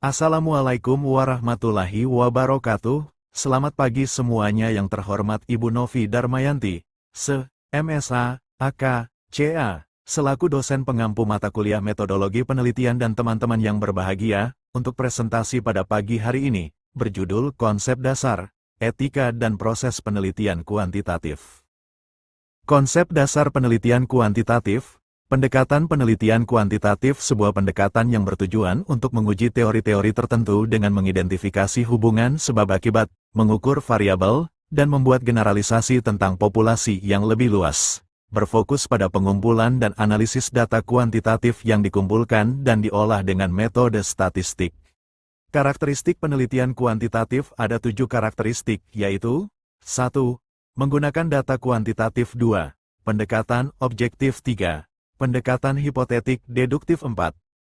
Assalamualaikum warahmatullahi wabarakatuh. Selamat pagi semuanya yang terhormat Ibu Novi Darmayanti, MSA, AK, CA, selaku dosen pengampu mata kuliah metodologi penelitian dan teman-teman yang berbahagia, untuk presentasi pada pagi hari ini, berjudul Konsep Dasar, Etika dan Proses Penelitian Kuantitatif. Konsep dasar penelitian kuantitatif. Pendekatan penelitian kuantitatif sebuah pendekatan yang bertujuan untuk menguji teori-teori tertentu dengan mengidentifikasi hubungan sebab-akibat, mengukur variabel, dan membuat generalisasi tentang populasi yang lebih luas. Berfokus pada pengumpulan dan analisis data kuantitatif yang dikumpulkan dan diolah dengan metode statistik. Karakteristik penelitian kuantitatif ada 7 karakteristik, yaitu 1. Menggunakan data kuantitatif 2. Pendekatan objektif 3. Pendekatan hipotetik deduktif 4,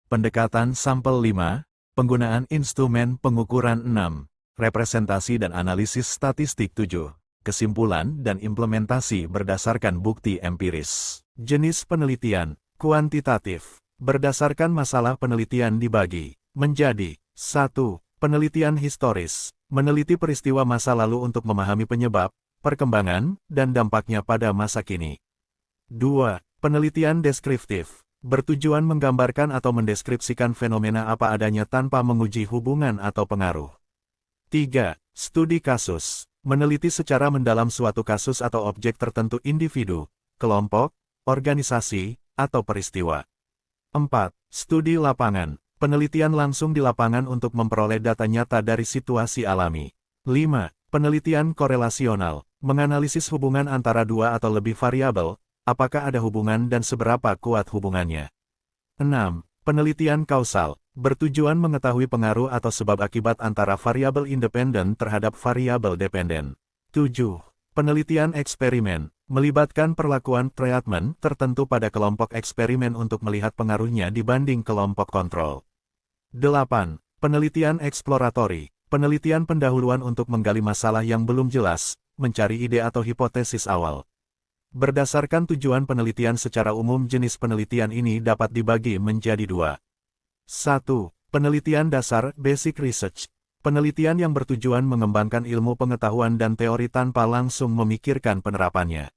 pendekatan sampel 5, penggunaan instrumen pengukuran 6, representasi dan analisis statistik 7, kesimpulan dan implementasi berdasarkan bukti empiris. Jenis penelitian kuantitatif berdasarkan masalah penelitian dibagi menjadi 1. Penelitian historis, meneliti peristiwa masa lalu untuk memahami penyebab, perkembangan, dan dampaknya pada masa kini. 2. Penelitian deskriptif, bertujuan menggambarkan atau mendeskripsikan fenomena apa adanya tanpa menguji hubungan atau pengaruh. 3. Studi kasus, meneliti secara mendalam suatu kasus atau objek tertentu individu, kelompok, organisasi, atau peristiwa. 4. Studi lapangan, penelitian langsung di lapangan untuk memperoleh data nyata dari situasi alami. 5. Penelitian korelasional, menganalisis hubungan antara dua atau lebih variabel, apakah ada hubungan dan seberapa kuat hubungannya. 6. Penelitian kausal, bertujuan mengetahui pengaruh atau sebab akibat antara variabel independen terhadap variabel dependen. 7. Penelitian eksperimen, melibatkan perlakuan treatment tertentu pada kelompok eksperimen untuk melihat pengaruhnya dibanding kelompok kontrol. 8. Penelitian eksploratori, penelitian pendahuluan untuk menggali masalah yang belum jelas, mencari ide atau hipotesis awal. Berdasarkan tujuan penelitian secara umum, jenis penelitian ini dapat dibagi menjadi 2. 1. Penelitian dasar basic research, penelitian yang bertujuan mengembangkan ilmu pengetahuan dan teori tanpa langsung memikirkan penerapannya.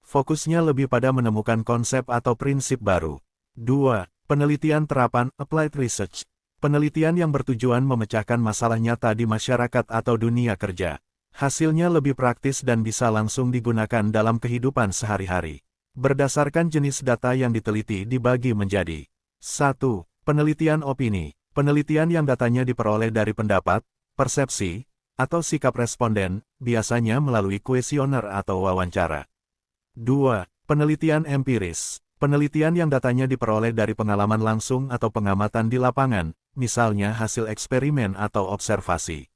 Fokusnya lebih pada menemukan konsep atau prinsip baru. 2. Penelitian terapan applied research, penelitian yang bertujuan memecahkan masalah nyata di masyarakat atau dunia kerja. Hasilnya lebih praktis dan bisa langsung digunakan dalam kehidupan sehari-hari. Berdasarkan jenis data yang diteliti dibagi menjadi 1. Penelitian opini, penelitian yang datanya diperoleh dari pendapat, persepsi, atau sikap responden, biasanya melalui kuesioner atau wawancara. 2. Penelitian empiris, penelitian yang datanya diperoleh dari pengalaman langsung atau pengamatan di lapangan, misalnya hasil eksperimen atau observasi.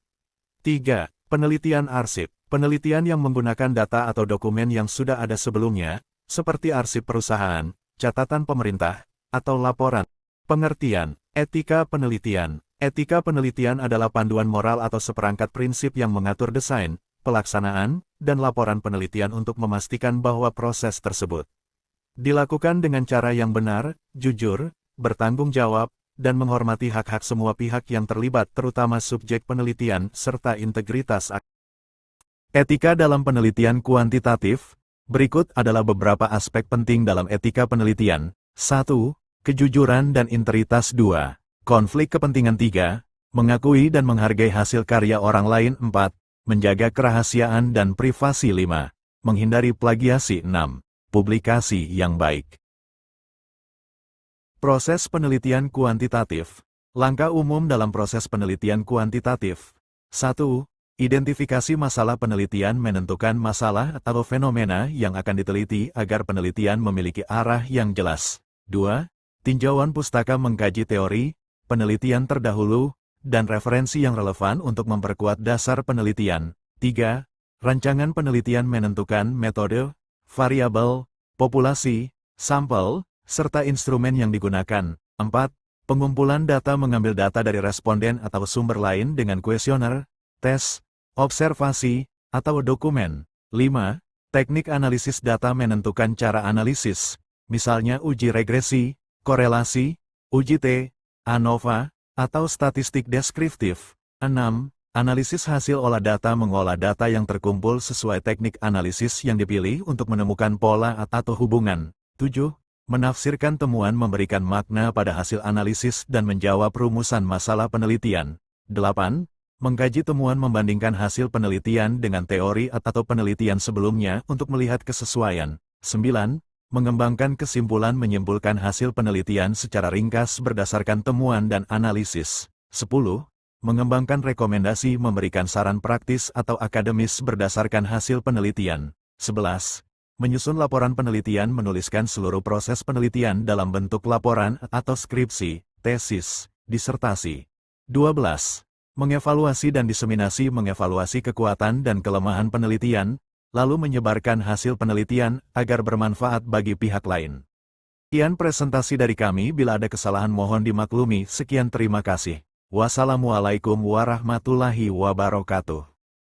3. Penelitian arsip, penelitian yang menggunakan data atau dokumen yang sudah ada sebelumnya, seperti arsip perusahaan, catatan pemerintah, atau laporan. Pengertian, etika penelitian. Etika penelitian adalah panduan moral atau seperangkat prinsip yang mengatur desain, pelaksanaan, dan laporan penelitian untuk memastikan bahwa proses tersebut dilakukan dengan cara yang benar, jujur, bertanggung jawab, dan menghormati hak-hak semua pihak yang terlibat, terutama subjek penelitian, serta integritas. Etika dalam penelitian kuantitatif. Berikut adalah beberapa aspek penting dalam etika penelitian. 1. Kejujuran dan integritas. 2. Konflik kepentingan. 3. Mengakui dan menghargai hasil karya orang lain. 4. Menjaga kerahasiaan dan privasi. 5. Menghindari plagiasi. 6. Publikasi yang baik. Proses penelitian kuantitatif. Langkah umum dalam proses penelitian kuantitatif. 1. Identifikasi masalah penelitian, menentukan masalah atau fenomena yang akan diteliti agar penelitian memiliki arah yang jelas. 2. Tinjauan pustaka mengkaji teori, penelitian terdahulu, dan referensi yang relevan untuk memperkuat dasar penelitian. 3. Rancangan penelitian menentukan metode, variabel, populasi, sampel, serta instrumen yang digunakan. 4. Pengumpulan data, mengambil data dari responden atau sumber lain dengan kuesioner, tes, observasi, atau dokumen. 5. Teknik analisis data, menentukan cara analisis, misalnya uji regresi, korelasi, uji T, ANOVA, atau statistik deskriptif. 6. Analisis hasil olah data mengolah data yang terkumpul sesuai teknik analisis yang dipilih untuk menemukan pola atau hubungan. 7. Menafsirkan temuan memberikan makna pada hasil analisis dan menjawab rumusan masalah penelitian. 8. Mengkaji temuan membandingkan hasil penelitian dengan teori atau penelitian sebelumnya untuk melihat kesesuaian. 9. Mengembangkan kesimpulan menyimpulkan hasil penelitian secara ringkas berdasarkan temuan dan analisis. 10. Mengembangkan rekomendasi memberikan saran praktis atau akademis berdasarkan hasil penelitian. 11. Menyusun laporan penelitian menuliskan seluruh proses penelitian dalam bentuk laporan atau skripsi, tesis, disertasi. 12. Mengevaluasi dan diseminasi mengevaluasi kekuatan dan kelemahan penelitian, lalu menyebarkan hasil penelitian agar bermanfaat bagi pihak lain. Sekian presentasi dari kami, bila ada kesalahan mohon dimaklumi. Sekian, terima kasih. Wassalamualaikum warahmatullahi wabarakatuh.